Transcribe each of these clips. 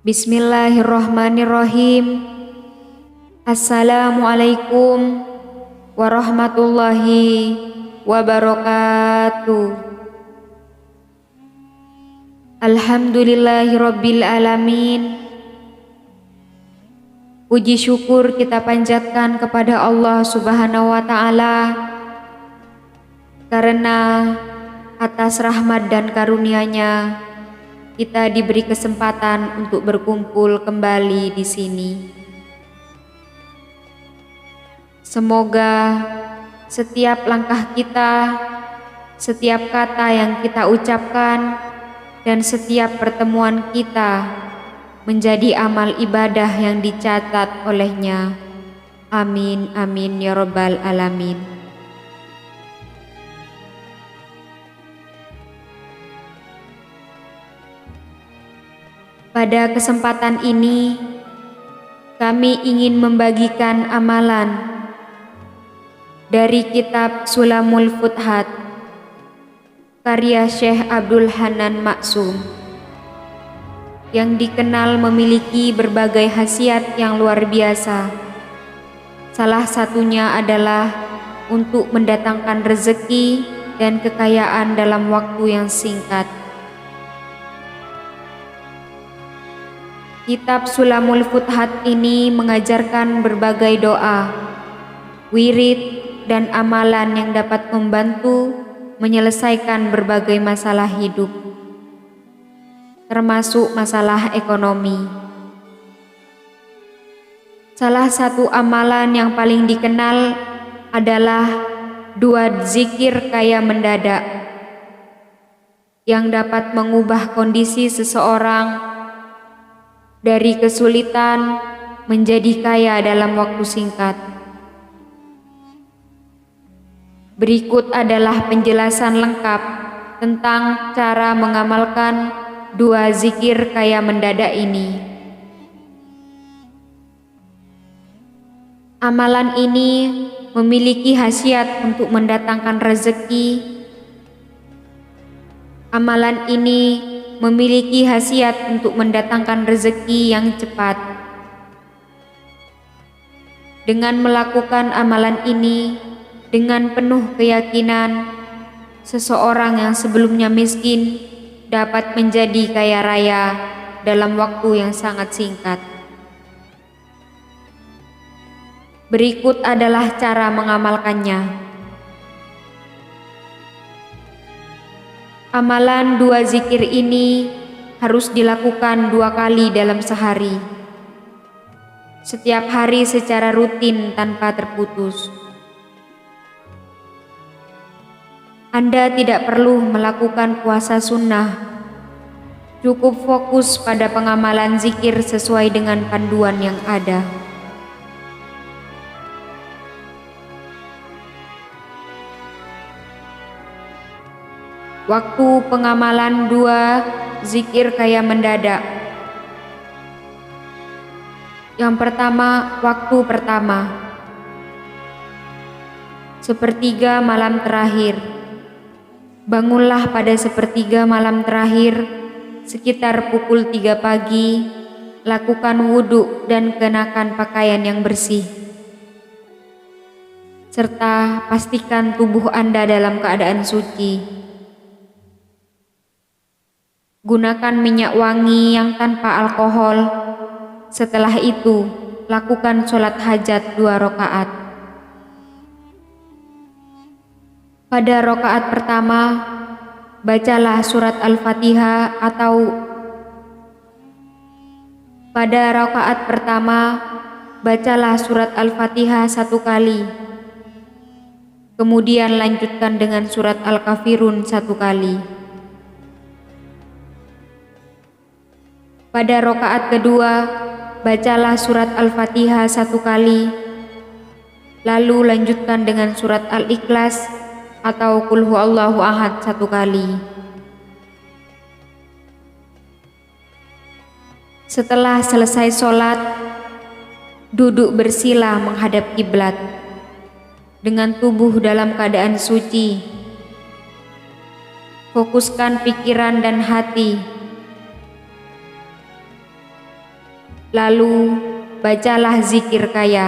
Bismillahirrahmanirrahim. Assalamualaikum warahmatullahi wabarakatuh. Alhamdulillahirabbil alamin. Puji syukur kita panjatkan kepada Allah Subhanahu wa taala karena atas rahmat dan karunia-Nya kita diberi kesempatan untuk berkumpul kembali di sini. Semoga setiap langkah kita, setiap kata yang kita ucapkan, dan setiap pertemuan kita menjadi amal ibadah yang dicatat olehnya. Amin, amin, ya rabbal alamin. Pada kesempatan ini, kami ingin membagikan amalan dari kitab Sulamul Futhat karya Syekh Abdul Hanan Maksum yang dikenal memiliki berbagai khasiat yang luar biasa. Salah satunya adalah untuk mendatangkan rezeki dan kekayaan dalam waktu yang singkat. Kitab Sulamul Futhat ini mengajarkan berbagai doa, wirid, dan amalan yang dapat membantu menyelesaikan berbagai masalah hidup, termasuk masalah ekonomi. Salah satu amalan yang paling dikenal adalah dua zikir kaya mendadak yang dapat mengubah kondisi seseorang dari kesulitan menjadi kaya dalam waktu singkat. Berikut adalah penjelasan lengkap tentang cara mengamalkan dua zikir kaya mendadak ini. Amalan ini memiliki khasiat untuk mendatangkan rezeki. Amalan ini memiliki khasiat untuk mendatangkan rezeki yang cepat. Dengan melakukan amalan ini dengan penuh keyakinan, seseorang yang sebelumnya miskin dapat menjadi kaya raya dalam waktu yang sangat singkat. Berikut adalah cara mengamalkannya. Amalan dua zikir ini harus dilakukan 2 kali dalam sehari, setiap hari secara rutin tanpa terputus. Anda tidak perlu melakukan puasa sunnah, cukup fokus pada pengamalan zikir sesuai dengan panduan yang ada. Waktu pengamalan 2 zikir kaya mendadak. Yang pertama, waktu pertama, sepertiga malam terakhir. Bangunlah pada sepertiga malam terakhir, sekitar pukul 3 pagi, lakukan wudhu dan kenakan pakaian yang bersih. Serta pastikan tubuh Anda dalam keadaan suci. Gunakan minyak wangi yang tanpa alkohol. Setelah itu, lakukan sholat hajat 2 rakaat. Pada rakaat pertama, bacalah surat Al-Fatihah pada rakaat pertama, bacalah surat Al-Fatihah 1 kali. Kemudian lanjutkan dengan surat Al-Kafirun 1 kali. Pada rakaat kedua, bacalah surat Al-Fatihah 1 kali, lalu lanjutkan dengan surat Al-Ikhlas atau Qul Huwallahu Ahad 1 kali. Setelah selesai sholat, duduk bersila menghadap kiblat dengan tubuh dalam keadaan suci. Fokuskan pikiran dan hati Lalu bacalah zikir kaya.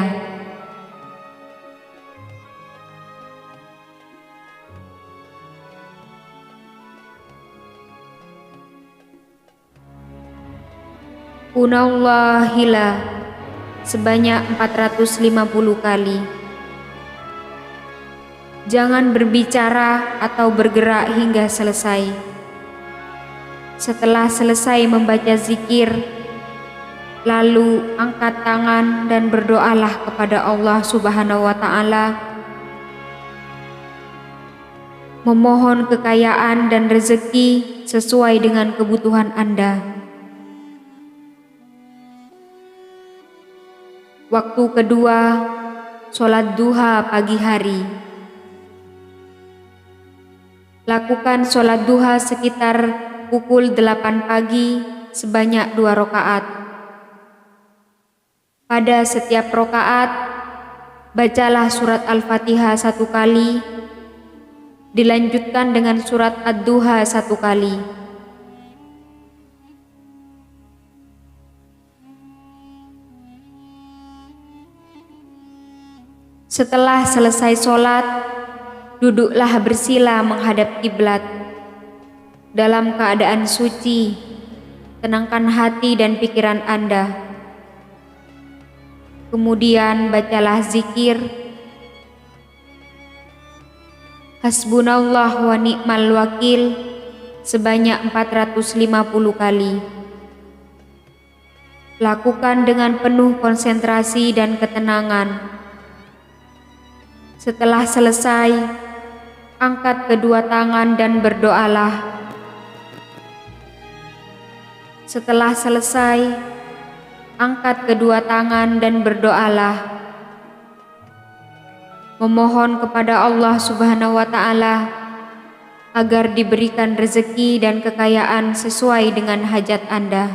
Unallahila sebanyak 450 kali. Jangan berbicara atau bergerak hingga selesai. Setelah selesai membaca zikir, lalu angkat tangan dan berdoalah kepada Allah Subhanahu wa Ta'ala, memohon kekayaan dan rezeki sesuai dengan kebutuhan Anda. Waktu kedua, sholat duha pagi hari. Lakukan sholat duha sekitar pukul 8 pagi sebanyak 2 rakaat. Pada setiap rakaat, bacalah surat Al-Fatihah 1 kali, dilanjutkan dengan surat Ad-Duha 1 kali. Setelah selesai sholat, duduklah bersila menghadap kiblat. Dalam keadaan suci, tenangkan hati dan pikiran Anda. Kemudian bacalah zikir Hasbunallah wa ni'mal wakil sebanyak 450 kali. Lakukan dengan penuh konsentrasi dan ketenangan. Setelah selesai, angkat kedua tangan dan berdoalah. Setelah selesai, angkat kedua tangan dan berdoalah. Memohon kepada Allah Subhanahu wa Ta'ala agar diberikan rezeki dan kekayaan sesuai dengan hajat Anda.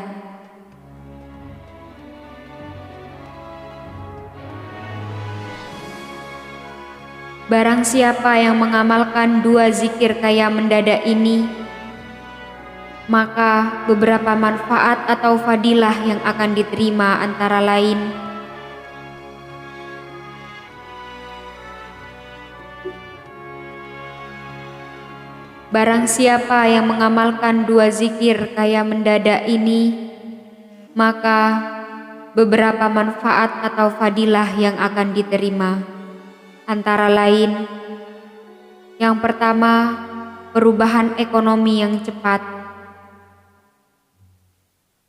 Barang siapa yang mengamalkan 2 zikir kaya mendadak ini, maka beberapa manfaat atau fadilah yang akan diterima antara lain: barang siapa yang mengamalkan 2 zikir kaya mendadak ini, maka beberapa manfaat atau fadilah yang akan diterima antara lain: yang pertama, perubahan ekonomi yang cepat.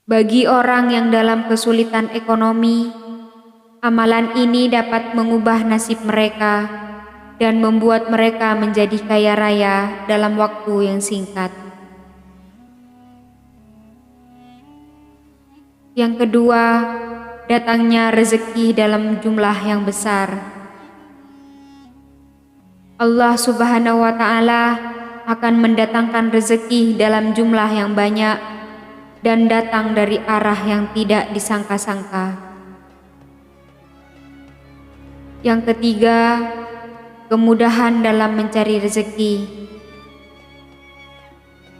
Bagi orang yang dalam kesulitan ekonomi, amalan ini dapat mengubah nasib mereka dan membuat mereka menjadi kaya raya dalam waktu yang singkat. Yang kedua, datangnya rezeki dalam jumlah yang besar. Allah Subhanahu wa Ta'ala akan mendatangkan rezeki dalam jumlah yang banyak dan datang dari arah yang tidak disangka-sangka. Yang ketiga, kemudahan dalam mencari rezeki.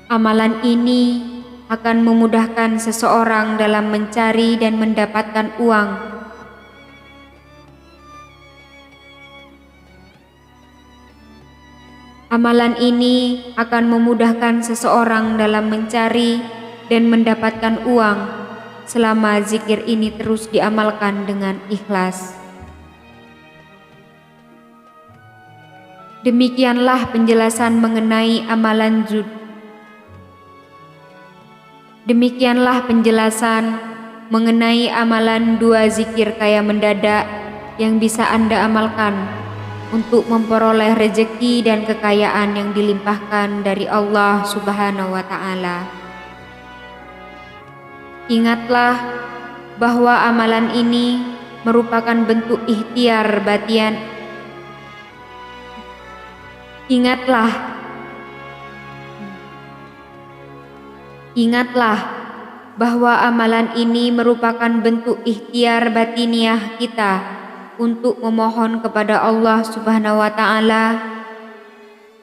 Amalan ini akan memudahkan seseorang dalam mencari dan mendapatkan uang. Amalan ini akan memudahkan seseorang dalam mencari dan mendapatkan uang selama zikir ini terus diamalkan dengan ikhlas. Demikianlah penjelasan mengenai amalan zuhud. Demikianlah penjelasan mengenai amalan 2 zikir kaya mendadak yang bisa Anda amalkan untuk memperoleh rezeki dan kekayaan yang dilimpahkan dari Allah Subhanahu wa Ta'ala. Ingatlah bahwa amalan ini merupakan bentuk ikhtiar batin. Ingatlah bahwa amalan ini merupakan bentuk ikhtiar batiniah kita untuk memohon kepada Allah Subhanahu wa Ta'ala.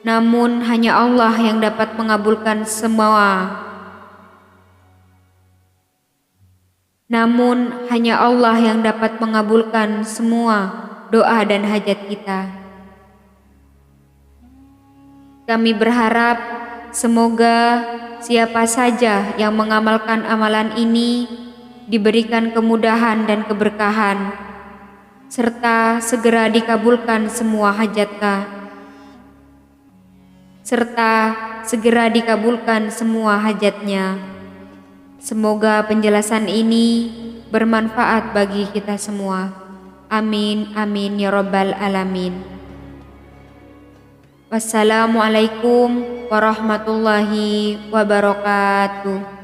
Namun hanya Allah yang dapat mengabulkan semua. Namun hanya Allah yang dapat mengabulkan semua doa dan hajat kita. Kami berharap semoga siapa saja yang mengamalkan amalan ini diberikan kemudahan dan keberkahan, serta segera dikabulkan semua hajatnya. Semoga penjelasan ini bermanfaat bagi kita semua. Amin, amin ya rabbal alamin. Wassalamualaikum warahmatullahi wabarakatuh.